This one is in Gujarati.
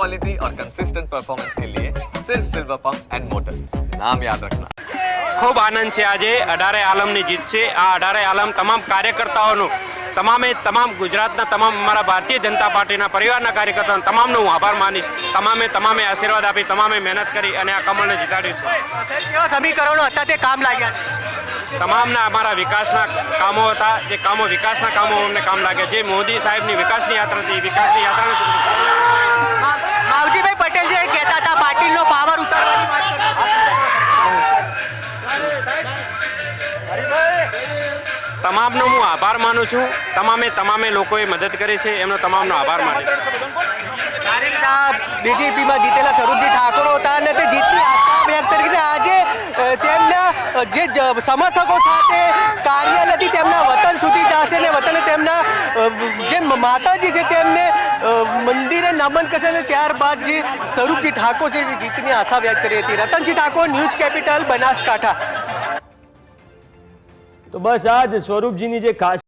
क्वालिटी और कंसिस्टेंट परफॉर्मेंस के लिए सिर्फ सिल्वर पंप्स एंड मोटर्स, नाम याद रखना। खूब आनंद है। आज 18 आलमनी जीत है। आ 18 आलम तमाम कार्यकर्ताओं તમામે તમામ ગુજરાતના તમામ અમારા ભારતીય જનતા પાર્ટીના પરિવારના કાર્યકર્તાઓ તમામનો હું આભાર માનીશ। તમામે આશીર્વાદ આપી તમામે મહેનત કરી અને આ કમળને જીતાડ્યું છે। કેવા સમીકરણો હતા તે કામ લાગ્યા? તમામના અમારા વિકાસના કામો હતા, જે કામો વિકાસના કામો અમને કામ લાગ્યા। જે મોદી સાહેબની વિકાસની યાત્રા હતી, વિકાસની યાત્રા માવજીભાઈ પટેલ જે કહેતા હતા પાટીલનો પાવર ઉતારવાની વાત કરતા હતા। તમામનો હું આભાર માનું છું। તમામે લોકોએ મદદ કરી છે, એમનો તમામનો આભાર માનીશ। બીજેપીમાં જીતેલા સ્વરૂપજી ઠાકોર હતા અને તે જીતની આશા વ્યક્ત કરીને આજે તેમના જે સમર્થકો સાથે કાર્યાલયથી તેમના વતન સુધી જશે અને વતને તેમના જે માતાજી છે તેમને મંદિરે નમન કરશે અને ત્યારબાદ જે સ્વરૂપજી ઠાકોર છે જે જીતની આશા વ્યક્ત કરી હતી। Ratanji Thakor, news capital, Banaskantha. તો બસ આ જ સ્વરૂપજીની જે ખાસ